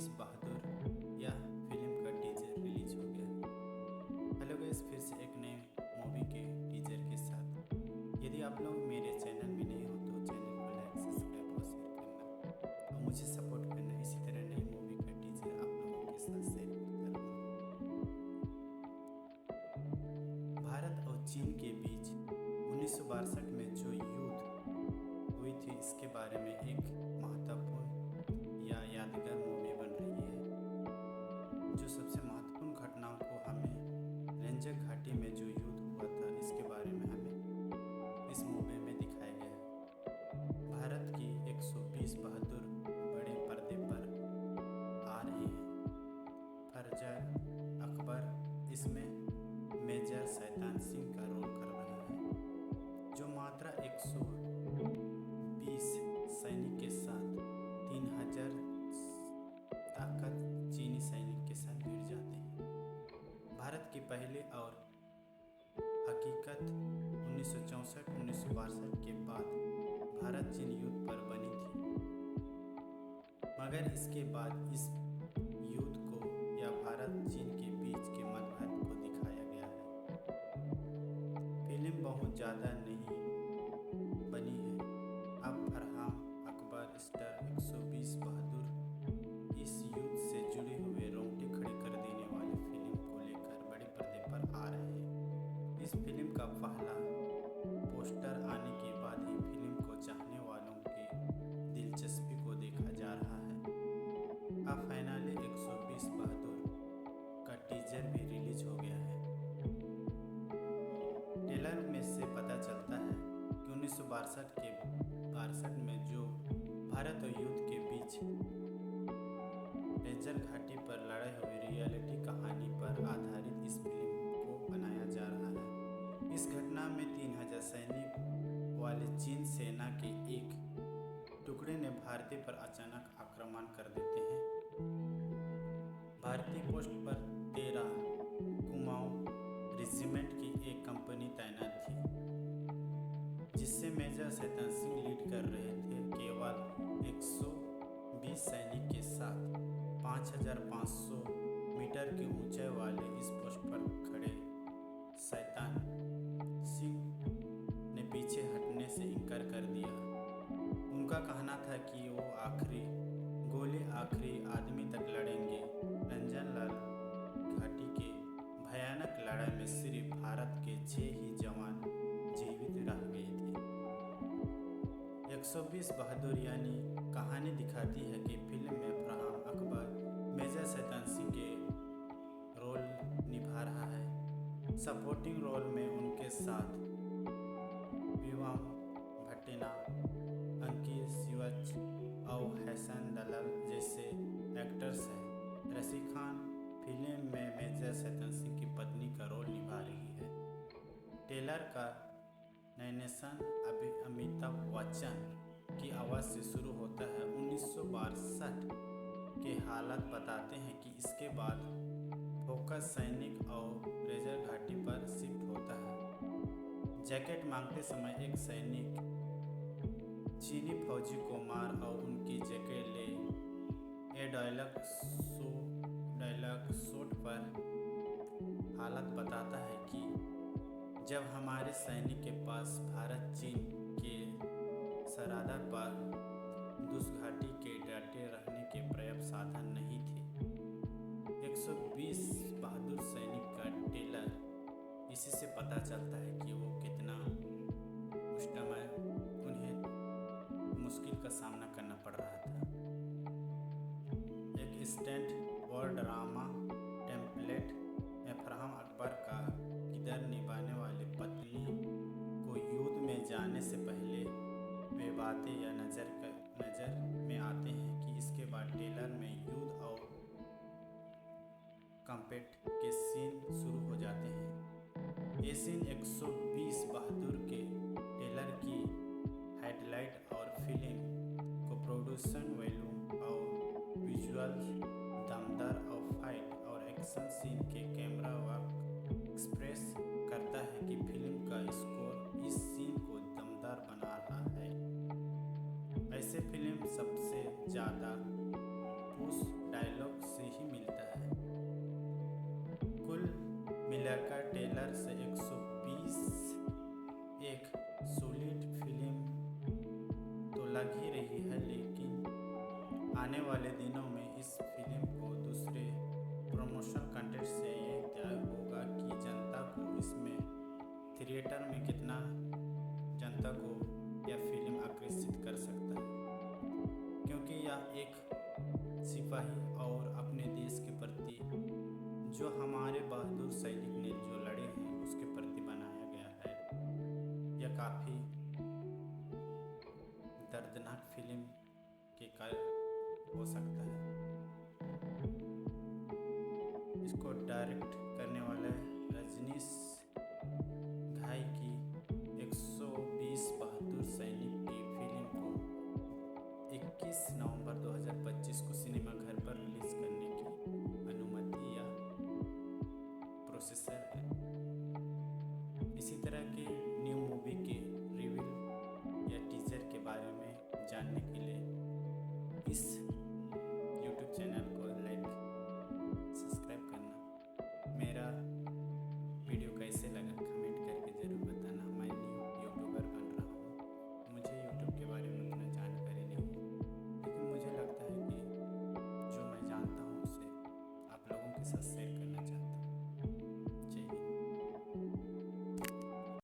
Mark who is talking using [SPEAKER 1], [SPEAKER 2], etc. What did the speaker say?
[SPEAKER 1] 120 बहादुर यह फिल्म का teaser release हो गया। हेलो गाइस, फिर से एक नए मूवी के टीजर के साथ। यदि आप लोग मेरे चैनल में नए हो तो चैनल को लाइक, सब्सक्राइब और शेयर करना और मुझे सपोर्ट करना। इसी तरह नई मूवी का टीजर आप लोगों के साथ शेयर करता रहूँगा। भारत और चीन के बीच 1962 में जो युद्ध हुई थी, इसके बारे में एक महत्वपूर्ण या यादगार मूवी बन रही है। जो सबसे महत्वपूर्ण घटनाओं को हमें रंजक घाटी में जो युद्ध हुआ था, इसके बारे में हमें इस मूवी में दिखाया गया है। भारत की 120 बहादुर बड़े पर्दे पर आ रहे हैं। फरजर अकबर इसमें मेजर शैतान सिंह का रोल कर रहा है, जो मात्र 120 सैनिक के साथ 3000 ताकत चीनी सैनिक के साथ भिड़ जाते हैं। भारत की पहले और हकीकत 1964-1962 के बाद भारत चीन युद्ध पर बनी थी, मगर इसके बाद इस युद्ध को या भारत चीन के बीच के मतभेद को दिखाया गया है। फिल्म बहुत ज़्यादा नहीं बनी है। अब फरहान अकबर स्टार 120 बहादुर इस युद्ध से जुड़े हुए रोंगटे खड़े कर देने वाली फिल्म को लेकर बड़े पर्दे पर आ रहे हैं। इस फिल्म का पहला पोस्टर आने के बाद ही फिल्म को चाहने वालों की दिलचस्पी को देखा जा रहा है। अब फाइनली 120 बहादुर का टीजर भी रिलीज हो गया है। ट्रेलर में से पता चलता है कि 1962 में जो भारत और युद्ध के बीच रेंजर घाटी पर लड़ाई हुई रियलिटी कहानी पर आधारित इस फिल्म को बनाया जा रहा है। इस घटना में 3000 सैनिक वाले चीन सेना के एक टुकड़े ने भारतीय पर अचानक आक्रमण कर देते हैं। भारतीय पोस्ट पर 13 कुमाऊं रेजिमेंट की एक कंपनी तैनात थी, जिससे मेजर शैतान सिंह लीड कर रहे थे। केवल 120 सैनिक के साथ 5500 मीटर की ऊंचाई वाले इस पोस्ट पर खड़े शैतान सिंह ने पीछे हटने से इनकार कर दिया। उनका कहना था कि वो आखिरी गोली आखिरी आदमी तक लड़ेंगे। रंजनलाल घाटी के भयानक लड़ाई में सिर्फ भारत के 6 ही जवान जीवित रह गए थे। 120 बहादुर यानी कहानी दिखाती है कि फिल्म में फरहान अकबर मेजर शैतान सिंह के रोल निभा रहा है। सपोर्टिंग रोल में उनके साथ विवाम भट्टिना, अंकित शिवच और हसन दलाल जैसे एक्टर्स हैं। रशी खान फिल्म में मेजर शैतान सिंह की पत्नी का रोल निभा रही है। ट्रेलर का नरेशन अमिताभ बच्चन की आवाज़ से शुरू होता है। 1962 के हालात बताते हैं कि इसके बाद फोकस सैनिक और रेंजर घाटी पर शिफ्ट होता है। जैकेट मांगते समय एक सैनिक चीनी फौजी को मार और उनकी जैकेट ले। ये डायलॉग शॉट पर हालत बताता है कि जब हमारे सैनिक के पास भारत चीन के सरहद पर दूस घाटी के डटे रहने के पर्याप्त साधन नहीं थे। 120 बहादुर सैनिक का ट्रेलर इसी से पता चलता है कि वो कितना उस समय उन्हें मुश्किल का सामना करना पड़ रहा था। एक स्टैंड और ड्रामा टेम्पलेट में फरहान अकबर का किरदार निभाने वाली पत्नी को युद्ध में जाने से पहले वे बातें या नज़र में आते हैं कि इसके बाद ट्रेलर में युद्ध और कॉम्बैट के सीन शुरू हो जाते हैं। ये सीन 120 बहादुर के ट्रेलर की हाइलाइट और फिल्म को प्रोडक्शन वैल्यू और विजुअल दमदार और फाइट और एक्शन सीन के कैमरा वर्क एक्सप्रेस करता है कि फिल्म का स्कोर इस सीन को दमदार बना रहा है। ऐसे फिल्म सबसे ज़्यादा पुश डायलॉग से ही मिलता है। कुल मिलाकर टेलर से 120 एक सॉलिड फिल्म तो लग ही रही है, लेकिन आने वाले दिनों में इस फिल्म को दूसरे प्रमोशनल कंटेंट से ये तय होगा कि जनता को इसमें थिएटर में कितना जनता को यह फिल्म आकर्षित कर सकता है, क्योंकि यह एक सिपाही और अपने देश के प्रति जो हमारे बहादुर सैनिक ने जो लड़े हैं उसके प्रति बनाया गया है। यह काफ़ी दर्दनाक फिल्म के कार्य हो सकता है। इसको डायरेक्ट करने वाले रजनीश घाई की 120 बहादुर सैनिक की फिल्म को 21 नवंबर 2025 को सिनेमाघर पर रिलीज करने की अनुमति या प्रोसेसर है। इसी तरह के न्यू मूवी के रिव्यू या टीजर के बारे में जानने के लिए इस YouTube चैनल को लाइक सब्सक्राइब करना। मेरा वीडियो कैसे लगा कमेंट करके ज़रूर बताना। मैं न्यू यूट्यूबर बन रहा हूँ, मुझे यूट्यूब के बारे में उतना जानकारी नहीं है, लेकिन मुझे लगता है कि जो मैं जानता हूँ उसे आप लोगों के साथ